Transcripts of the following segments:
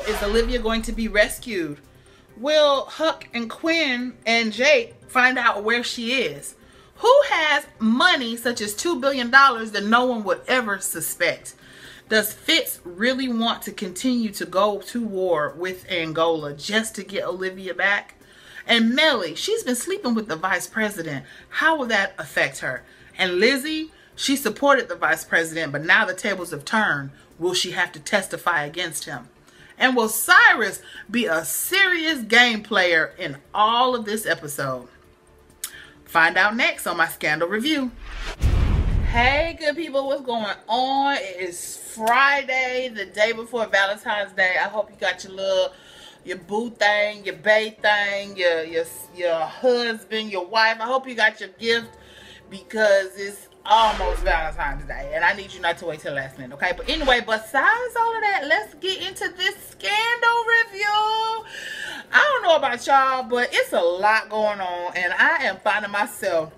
is Olivia going to be rescued? Will Huck and Quinn and Jake find out where she is? Who has money such as $2 billion that no one would ever suspect? Does Fitz really want to continue to go to war with Angola just to get Olivia back? And Mellie, she's been sleeping with the vice president. How will that affect her? And Lizzie, she supported the vice president, but now the tables have turned. Will she have to testify against him? And will Cyrus be a serious game player in all of this episode? Find out next on my Scandal Review. Hey, good people, what's going on? It is Friday, the day before Valentine's Day. I hope you got your boo thing, your bae thing, your husband, your wife. I hope you got your gift because it's almost Valentine's Day and I need you not to wait till the last minute, okay? But anyway, besides all of that, let's get into this Scandal Review. I don't know about y'all, but it's a lot going on and I am finding myself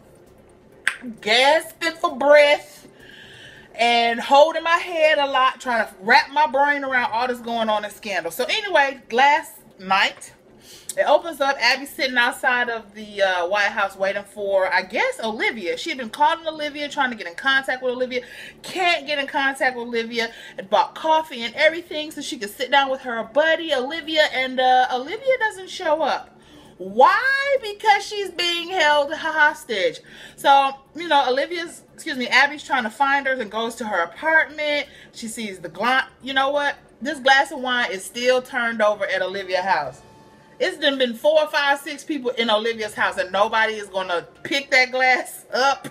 gasping for breath and holding my head a lot, trying to wrap my brain around all this going on in Scandal. So anyway, last night it opens up. Abby's sitting outside of the White House waiting for, I guess, Olivia. She had been calling Olivia, trying to get in contact with Olivia. Can't get in contact with Olivia. And bought coffee and everything so she could sit down with her buddy, Olivia. And Olivia doesn't show up. Why? Because she's being held hostage. So, you know, Abby's trying to find her and goes to her apartment. She sees the glass. You know what? This glass of wine is still turned over at Olivia's house. It's done been 4, 5, 6 people in Olivia's house and nobody is going to pick that glass up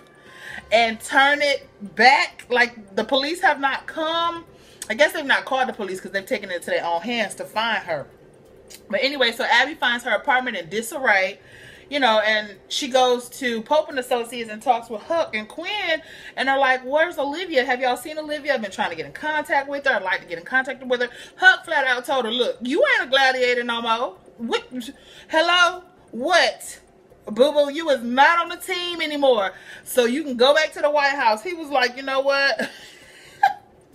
and turn it back. Like, the police have not come. I guess they've not called the police because they've taken it into their own hands to find her. But anyway, so Abby finds her apartment in disarray, you know, and she goes to Pope and Associates and talks with Huck and Quinn, and they're like, where's Olivia? Have y'all seen Olivia? I've been trying to get in contact with her. I'd like to get in contact with her. Huck flat out told her, look, you ain't a gladiator no more. What? Hello? What? Boo-boo, you is not on the team anymore. So you can go back to the White House. He was like, you know what?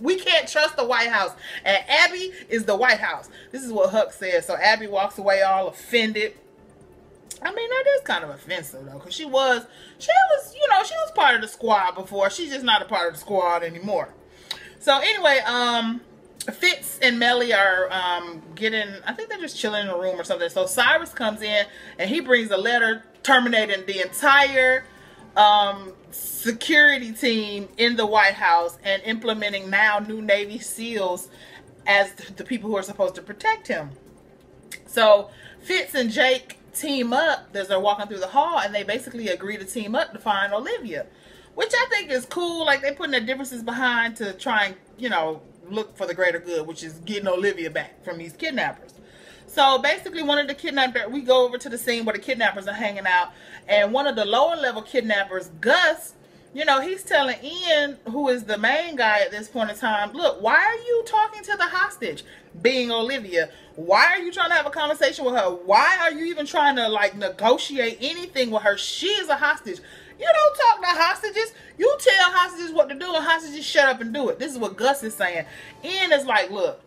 We can't trust the White House. And Abby is the White House. This is what Huck said. So Abby walks away all offended. I mean, that is kind of offensive, though. Because she was part of the squad before. She's just not a part of the squad anymore. So anyway, Fitz and Mellie are I think they're just chilling in a room or something. So Cyrus comes in and he brings a letter terminating the entire security team in the White House and implementing now new Navy SEALs as the people who are supposed to protect him. So Fitz and Jake team up as they're walking through the hall and they basically agree to team up to find Olivia, which I think is cool. Like, they're putting their differences behind to try and, you know, look for the greater good, which is getting Olivia back from these kidnappers. So basically, one of the kidnappers, we go over to the scene where the kidnappers are hanging out, and one of the lower level kidnappers, Gus, you know, he's telling Ian, who is the main guy at this point in time, look, why are you talking to the hostage, being Olivia? Why are you trying to have a conversation with her? Why are you even trying to, like, negotiate anything with her? She is a hostage. You don't talk to hostages. You tell hostages what to do and hostages shut up and do it. This is what Gus is saying. Ian is like, look,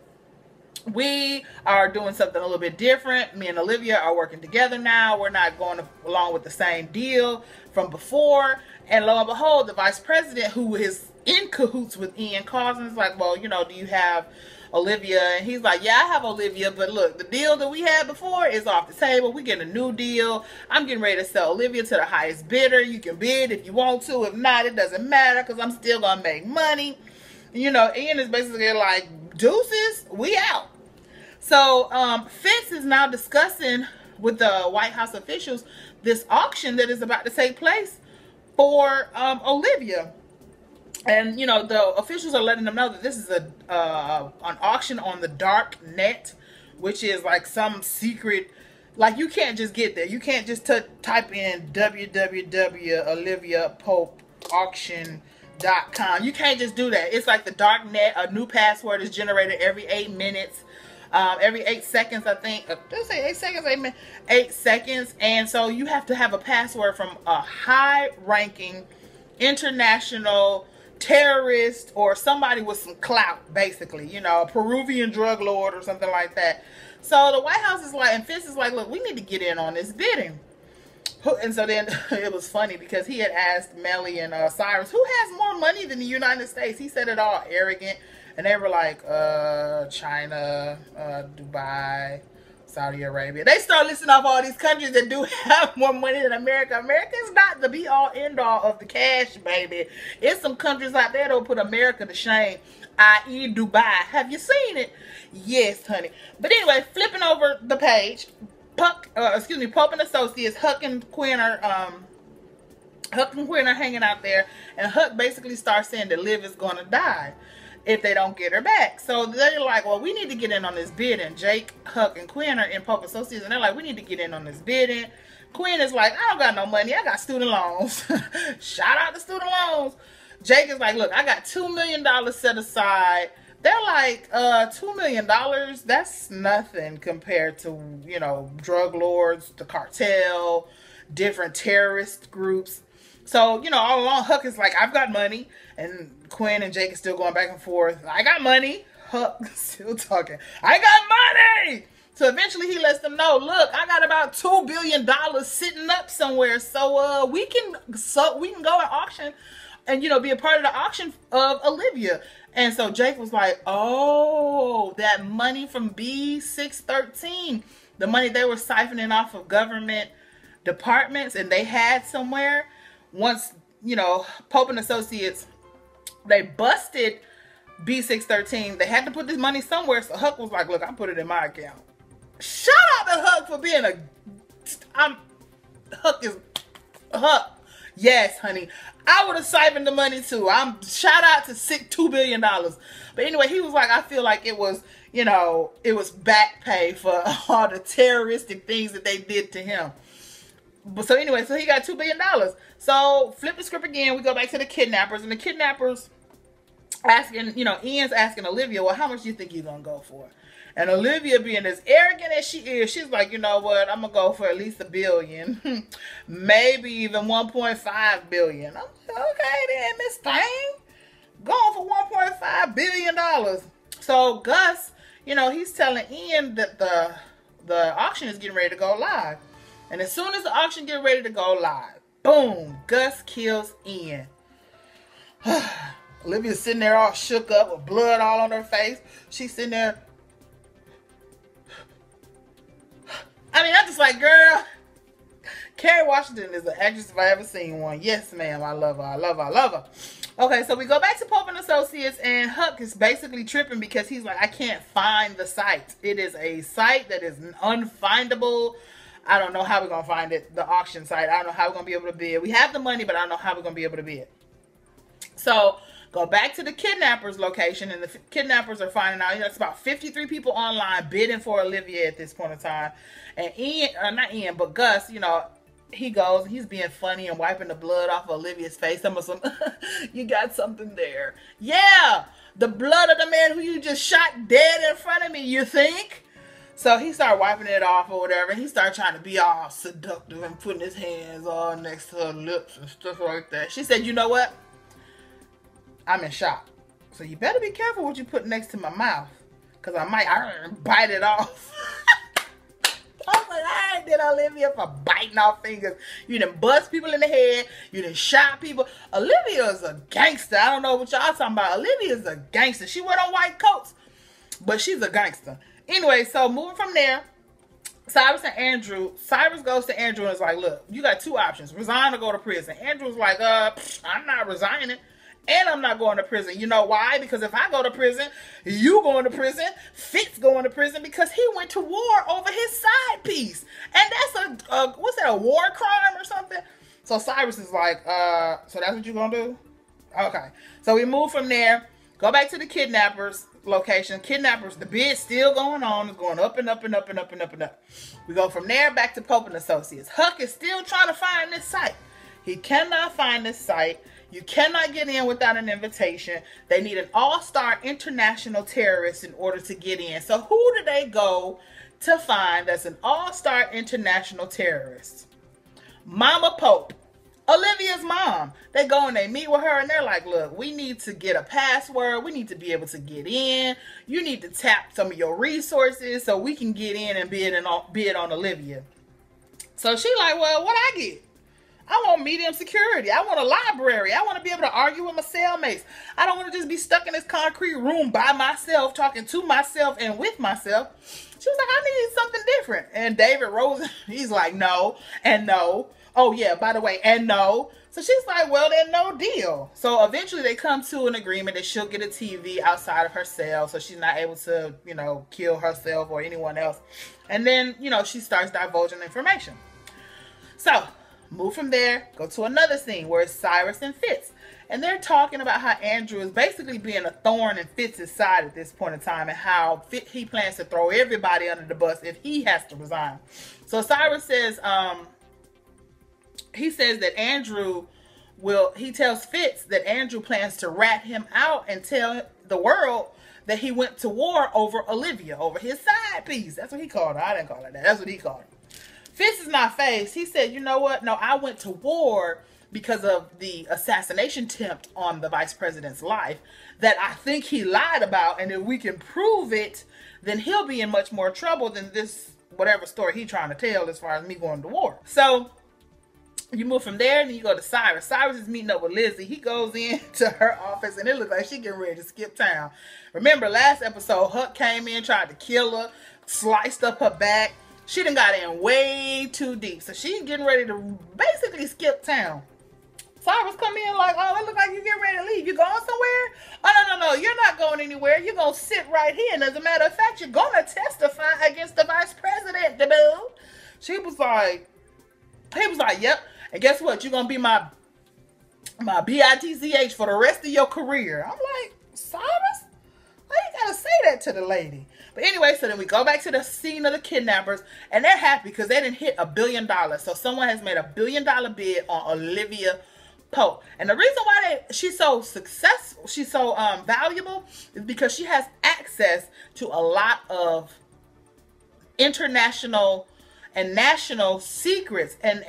we are doing something a little bit different. Me and Olivia are working together now. We're not going along with the same deal from before. And lo and behold, the vice president, who is in cahoots with Ian, calls and is like, well, you know, do you have Olivia? And he's like, yeah, I have Olivia, but look, the deal that we had before is off the table. We get a new deal. I'm getting ready to sell Olivia to the highest bidder. You can bid if you want to. If not, it doesn't matter because I'm still going to make money. You know, Ian is basically like, deuces, we out. So Fitz is now discussing with the White House officials this auction that is about to take place for Olivia. And, you know, the officials are letting them know that this is an auction on the dark net, which is like some secret, like, you can't just get there. You can't just type in www.oliviapopeauction.com. You can't just do that. It's like the dark net. A new password is generated every 8 minutes. Every 8 seconds, I think. Did I say 8 seconds? 8 minutes? 8 seconds. And so you have to have a password from a high-ranking international terrorist or somebody with some clout, basically, you know, a Peruvian drug lord or something like that. So the White House is like, and Fitz is like, look, we need to get in on this bidding. And so then it was funny because he had asked Mellie and Cyrus, who has more money than the United States? He said it all arrogant. And they were like, China, Dubai, Saudi Arabia. They start listing off all these countries that do have more money than America. America is not the be-all, end-all of the cash, baby. It's some countries out there that will put America to shame, i.e. Dubai. Have you seen it? Yes, honey. But anyway, flipping over the page, Pope and Associates, Huck and Quinn are hanging out there, and Huck basically starts saying that Liv is going to die if they don't get her back. So they're like, well, we need to get in on this bidding. Jake, Huck, and Quinn are in Pope Associates, and they're like, we need to get in on this bidding. Quinn is like, I don't got no money. I got student loans. Shout out to student loans. Jake is like, look, I got $2 million set aside. They're like, $2 million, that's nothing compared to, you know, drug lords, the cartel, different terrorist groups. So, you know, all along, Huck is like, I've got money. And Quinn and Jake are still going back and forth. I got money. Huck still talking. I got money. So eventually he lets them know, look, I got about $2 billion sitting up somewhere. So we can go and auction and, you know, be a part of the auction of Olivia. And so Jake was like, oh, that money from B613, the money they were siphoning off of government departments and they had somewhere. Once, you know, Pope and Associates, they busted B613. They had to put this money somewhere. So Huck was like, look, I put it in my account. Shout out to Huck for being Huck. Yes, honey. I would have siphoned the money too. Shout out to $2 billion. But anyway, he was like, I feel like it was, you know, it was back pay for all the terroristic things that they did to him. But so anyway, so he got $2 billion. So flip the script again. We go back to the kidnappers, and the kidnappers asking, you know, Ian's asking Olivia, well, how much do you think you're going to go for? And Olivia, being as arrogant as she is, she's like, you know what? I'm going to go for at least $1 billion. Maybe even $1.5 billion. I'm like, okay then, Miss Thing. Going for $1.5 billion. So Gus, you know, he's telling Ian that the auction is getting ready to go live. And as soon as the auction gets ready to go live, boom, Gus kills Ian. Olivia's sitting there all shook up with blood all on her face. She's sitting there. I mean, I'm just like, girl, Kerry Washington is an actress if I ever seen one. Yes, ma'am. I love her. I love her. I love her. Okay, so we go back to Pope and Associates, and Huck is basically tripping because he's like, I can't find the site. It is a site that is unfindable. I don't know how we're going to find it, the auction site. I don't know how we're going to be able to bid. We have the money, but I don't know how we're going to be able to bid. So go back to the kidnappers location, and the kidnappers are finding out, you know, it's about 53 people online bidding for Olivia at this point in time. And Ian, or not Ian, but Gus, you know, he goes and he's being funny and wiping the blood off of Olivia's face. Some you got something there. Yeah, the blood of the man who you just shot dead in front of me, you think? So he started wiping it off or whatever. And he started trying to be all seductive and putting his hands all next to her lips and stuff like that. She said, you know what? I'm in shock. So you better be careful what you put next to my mouth. Because I might bite it off. I was like, I ain't did Olivia for biting off fingers. You done bust people in the head. You done shot people. Olivia is a gangster. I don't know what y'all talking about. Olivia is a gangster. She wear on white coats. But she's a gangster. Anyway, so moving from there, Cyrus goes to Andrew and is like, look, you got two options. Resign or go to prison. Andrew's like, I'm not resigning. And I'm not going to prison. You know why? Because if I go to prison, you going to prison, Fitz going to prison because he went to war over his side piece. And that's what's that, a war crime or something? So Cyrus is like, so that's what you're going to do? Okay. So we move from there, go back to the kidnappers location. Kidnappers, the bid's still going on. It's going up and up and up and up and up and up. We go from there back to Pope and Associates. Huck is still trying to find this site. He cannot find this site. You cannot get in without an invitation. They need an all-star international terrorist in order to get in. So who do they go to find that's an all-star international terrorist? Mama Pope. Olivia's mom. They go and they meet with her and they're like, look, we need to get a password. We need to be able to get in. You need to tap some of your resources so we can get in and bid on Olivia. So she like, well, what I get? I want medium security. I want a library. I want to be able to argue with my cellmates. I don't want to just be stuck in this concrete room by myself, talking to myself and with myself. She was like, I need something different. And David Rose, he's like, no, and no. Oh, yeah, by the way, and no. So she's like, well, then no deal. So eventually they come to an agreement that she'll get a TV outside of her cell so she's not able to, you know, kill herself or anyone else. And then, you know, she starts divulging information. So move from there, go to another scene where it's Cyrus and Fitz. And they're talking about how Andrew is basically being a thorn in Fitz's side at this point in time and how he plans to throw everybody under the bus if he has to resign. So Cyrus says, he says that he tells Fitz that Andrew plans to rat him out and tell the world that he went to war over Olivia, over his side piece. That's what he called her. I didn't call her that. That's what he called her. Fitz is not phased. He said, you know what? No, I went to war because of the assassination attempt on the vice president's life that I think he lied about. And if we can prove it, then he'll be in much more trouble than this, whatever story he's trying to tell as far as me going to war. So you move from there and then you go to Cyrus. Cyrus is meeting up with Lizzie. He goes into her office and it looks like she getting ready to skip town. Remember last episode, Huck came in, tried to kill her, sliced up her back. She done got in way too deep. So she's getting ready to basically skip town. Cyrus come in like, oh, it looks like you getting ready to leave. You going somewhere? Oh, no. You're not going anywhere. You're going to sit right here. And as a matter of fact, you're going to testify against the vice president, Bill. He was like, yep. And guess what? You're going to be my BITCH for the rest of your career. I'm like, Cyrus? Why you got to say that to the lady? But anyway, so then we go back to the scene of the kidnappers, and they're happy because they didn't hit $1 billion. So someone has made $1 billion bid on Olivia Pope. And the reason why she's so successful, she's so valuable, is because she has access to a lot of international and national secrets and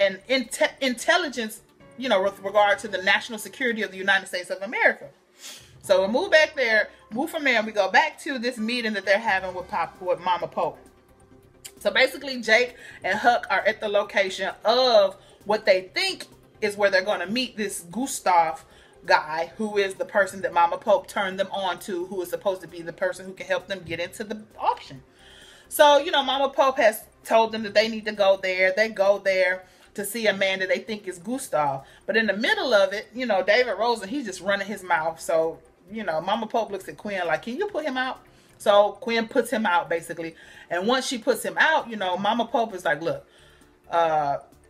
intelligence, you know, with regard to the national security of the United States of America. So we move back there, move from there, and we go back to this meeting that they're having with Mama Pope. So basically, Jake and Huck are at the location of what they think is where they're going to meet this Gustav guy, who is the person that Mama Pope turned them on to, who is supposed to be the person who can help them get into the auction. So, you know, Mama Pope has told them that they need to go there. They go there to see a man that they think is Gustav. But in the middle of it, you know, David Rosen, he's just running his mouth. So, you know, Mama Pope looks at Quinn like, can you put him out? So Quinn puts him out, basically. And once she puts him out, you know, Mama Pope is like, look,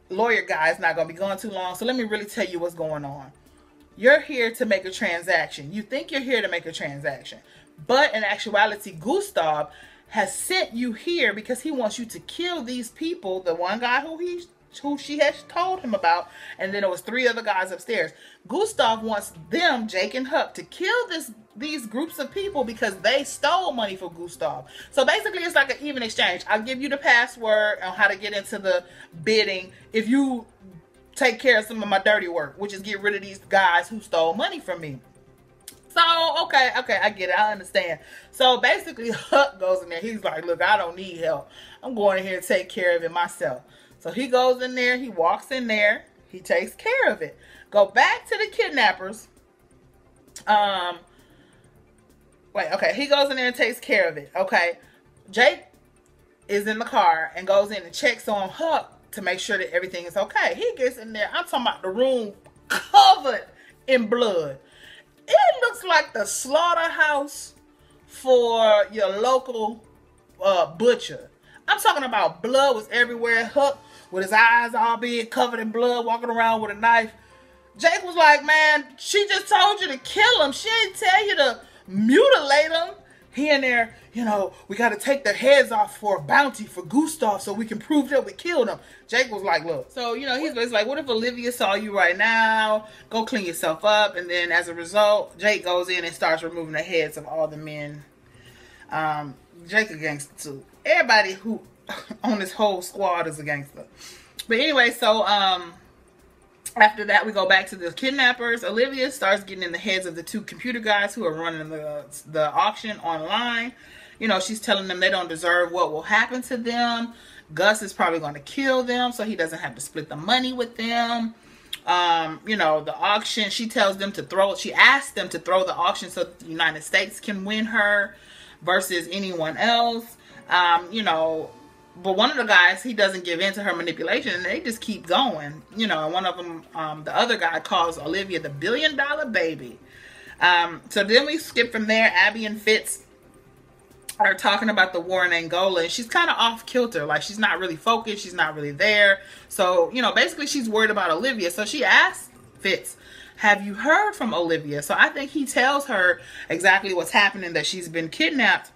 lawyer guy is not going to be gone too long. So let me really tell you what's going on. You're here to make a transaction. You think you're here to make a transaction. But in actuality, Gustav has sent you here because he wants you to kill these people. The one guy who she has told him about, and then there was 3 other guys upstairs. Gustav wants them, Jake and Huck, to kill these groups of people because they stole money for Gustav. So basically, it's like an even exchange. I'll give you the password on how to get into the bidding if you take care of some of my dirty work, which is get rid of these guys who stole money from me. So, okay, I get it. I understand. So basically, Huck goes in there. He's like, look, I don't need help. I'm going in here to take care of it myself. So he goes in there, he walks in there, he takes care of it. Go back to the kidnappers. He goes in there and takes care of it. Okay, Jake is in the car and goes in and checks on Huck to make sure that everything is okay. He gets in there, I'm talking about the room covered in blood. It looks like the slaughterhouse for your local butcher. I'm talking about blood was everywhere. Huck with his eyes all big, covered in blood, walking around with a knife. Jake was like, man, she just told you to kill him. She didn't tell you to mutilate him. He in there, you know, we got to take their heads off for a bounty for Gustav so we can prove that we killed him. Jake was like, look. So, you know, he's like, what if Olivia saw you right now? Go clean yourself up. And then as a result, Jake goes in and starts removing the heads of all the men. Jake a gangster too. Everybody who on this whole squad is a gangster. But anyway, so After that, we go back to the kidnappers. Olivia starts getting in the heads of the two computer guys who are running the auction online. You know, she's telling them they don't deserve what will happen to them. Gus is probably going to kill them so he doesn't have to split the money with them. You know, the auction, she tells them to throw, she asks them to throw the auction so the United States can win her versus anyone else. You know, but one of the guys, he doesn't give in to her manipulation, and they just keep going. You know, and one of them, the other guy calls Olivia the $1 billion baby. So then we skip from there. Abby and Fitz are talking about the war in Angola, and she's kind of off kilter. Like, she's not really focused. She's not really there. So, you know, basically she's worried about Olivia. So she asks Fitz, have you heard from Olivia? So I think he tells her exactly what's happening, that she's been kidnapped.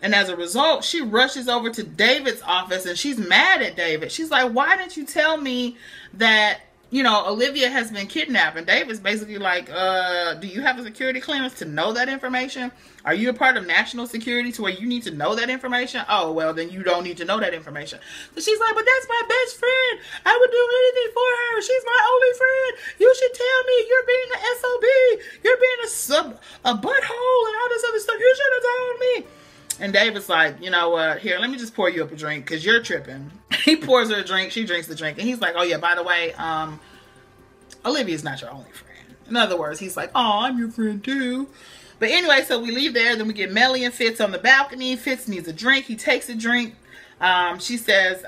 And as a result, she rushes over to David's office, and she's mad at David. She's like, why didn't you tell me that, you know, Olivia has been kidnapped? And David's basically like, do you have a security clearance to know that information? Are you a part of national security to where you need to know that information? Oh, well, then you don't need to know that information. So she's like, but that's my best friend. I would do anything for her. She's my only friend. You should tell me. You're being an SOB. You're being a butthole and all this other stuff. You should have told me. And David's like, you know what? Here, let me just pour you up a drink because you're tripping. He pours her a drink. She drinks the drink. And he's like, oh, yeah, by the way, Olivia's not your only friend. In other words, he's like, oh, I'm your friend too. But anyway, so we leave there. Then we get Mellie and Fitz on the balcony. Fitz needs a drink. He takes a drink. She says,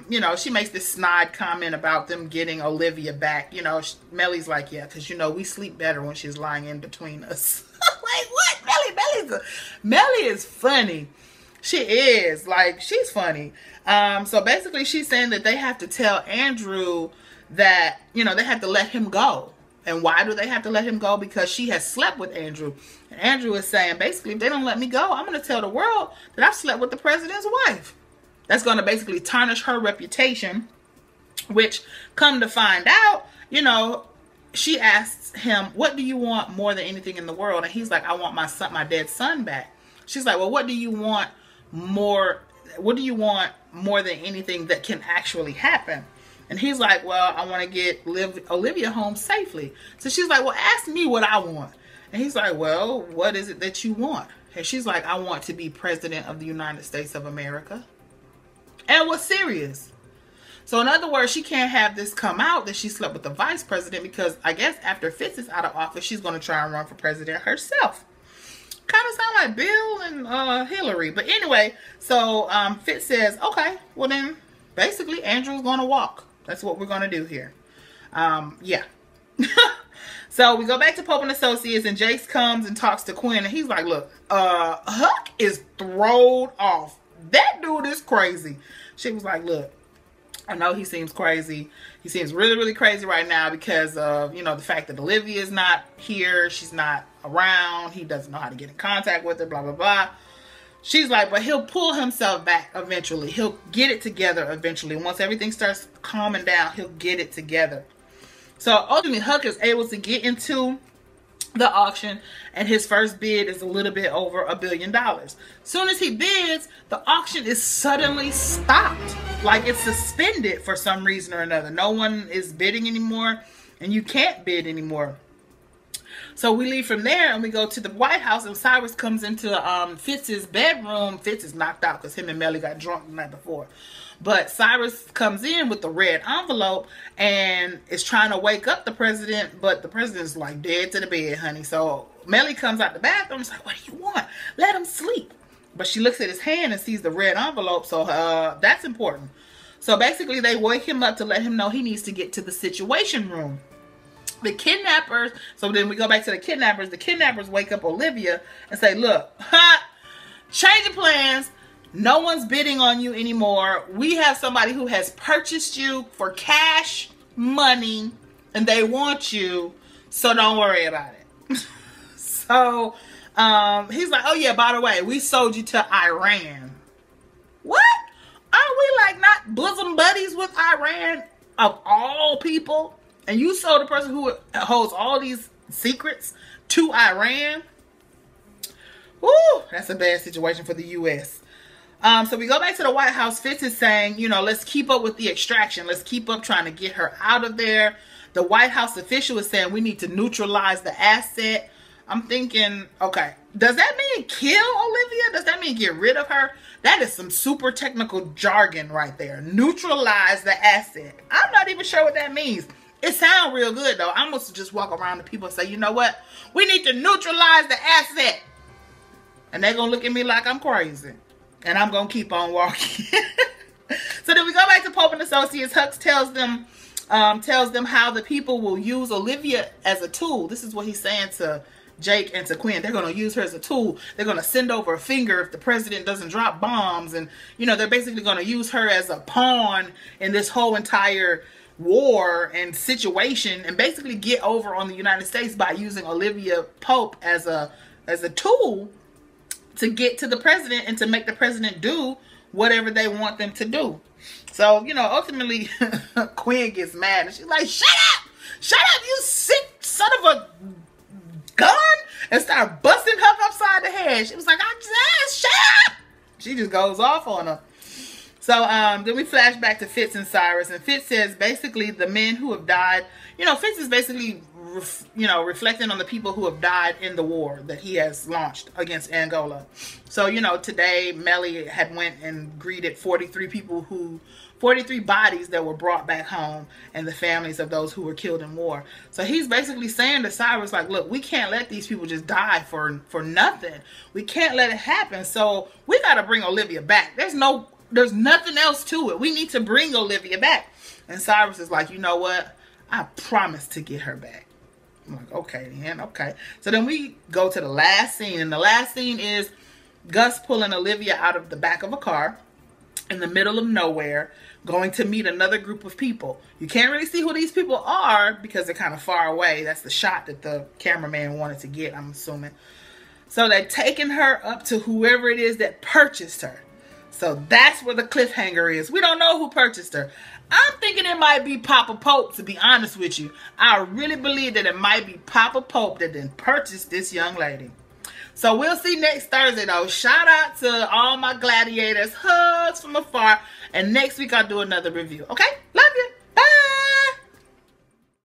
you know, she makes this snide comment about them getting Olivia back. You know, Mellie's like, yeah, because, you know, we sleep better when she's lying in between us. Like, what? Mellie is funny. She is. Like, she's funny. So basically she's saying that they have to tell Andrew that, you know, they have to let him go. And why do they have to let him go? Because she has slept with Andrew. And Andrew is saying, basically, if they don't let me go, I'm going to tell the world that I've slept with the president's wife. That's going to basically tarnish her reputation, which, come to find out, you know, she asks him, what do you want more than anything in the world? And he's like, I want my dead son back. She's like, well, what do you want more than anything that can actually happen? And he's like, well, I want to get Olivia home safely. So she's like, well, ask me what I want. And he's like, well, what is it that you want? And she's like, I want to be president of the United States of America. And was serious. So in other words, she can't have this come out that she slept with the vice president, because I guess after Fitz is out of office, she's going to try and run for president herself. Kind of sound like Bill and Hillary. But anyway, so Fitz says, okay, well then, basically, Andrew's going to walk. That's what we're going to do here. Yeah. So we go back to Pope and Associates, and Jace comes and talks to Quinn, and he's like, look, Huck is thrown off. That dude is crazy. She was like, look, I know he seems crazy. He seems really, really crazy right now because of, you know, the fact that Olivia is not here. She's not around. He doesn't know how to get in contact with her, blah, blah, blah. She's like, but he'll pull himself back eventually. He'll get it together eventually. Once everything starts calming down, he'll get it together. So ultimately, Huck is able to get into the auction, and his first bid is a little bit over $1 billion. Soon as he bids, the auction is suddenly stopped. Like, it's suspended for some reason or another. No one is bidding anymore, and you can't bid anymore. So we leave from there and we go to the White House, and Cyrus comes into Fitz's bedroom. Fitz is knocked out because him and Mellie got drunk the night before. But Cyrus comes in with the red envelope and is trying to wake up the president, but the president's like dead to the bed, honey. So Mellie comes out the bathroom and is like, what do you want? Let him sleep. But she looks at his hand and sees the red envelope, so that's important. So basically they wake him up to let him know he needs to get to the Situation Room. The kidnappers, so then we go back to the kidnappers. The kidnappers wake up Olivia and say, look, change of plans. No one's bidding on you anymore. We have somebody who has purchased you for cash money, and they want you, so don't worry about it. So he's like, oh yeah, by the way, we sold you to Iran. What? Aren't we like not bosom buddies with Iran of all people? And you sold the person who holds all these secrets to Iran? Woo, that's a bad situation for the U.S. So we go back to the White House. Fitz is saying, you know, let's keep up with the extraction. Let's keep up trying to get her out of there. The White House official is saying we need to neutralize the asset. I'm thinking, okay, does that mean kill Olivia? Does that mean get rid of her? That is some super technical jargon right there. Neutralize the asset. I'm not even sure what that means. It sounds real good though. I'm supposed to just walk around to people and say, you know what? We need to neutralize the asset. And they're going to look at me like I'm crazy. And I'm going to keep on walking. So then we go back to Pope and Associates. Huck tells them how the people will use Olivia as a tool. This is what he's saying to Jake and to Quinn. They're going to use her as a tool. They're going to send over a finger if the president doesn't drop bombs. And, you know, they're basically going to use her as a pawn in this whole entire war and situation, and basically get over on the United States by using Olivia Pope as a tool to get to the president and to make the president do whatever they want them to do. So, you know, ultimately, Quinn gets mad and she's like, shut up! Shut up, you sick son of a gun! And start busting Huck upside the head. She was like, I just, shut up! She just goes off on her. So, then we flash back to Fitz and Cyrus. And Fitz says, basically, the men who have died, you know, Fitz is basically, reflecting on the people who have died in the war that he has launched against Angola. So, you know, today, Mellie had went and greeted 43 bodies that were brought back home and the families of those who were killed in war. So he's basically saying to Cyrus, like, look, we can't let these people just die for nothing. We can't let it happen. So we got to bring Olivia back. There's nothing else to it. We need to bring Olivia back. And Cyrus is like, you know what? I promise to get her back. I'm like, okay, then, okay. So then we go to the last scene. And the last scene is Gus pulling Olivia out of the back of a car in the middle of nowhere, going to meet another group of people. You can't really see who these people are because they're kind of far away. That's the shot that the cameraman wanted to get, I'm assuming. So they're taking her up to whoever it is that purchased her. So that's where the cliffhanger is. We don't know who purchased her. I'm thinking it might be Papa Pope, to be honest with you. I really believe that it might be Papa Pope that then purchased this young lady. So we'll see next Thursday, though. Shout out to all my gladiators. Hugs from afar. And next week I'll do another review. Okay?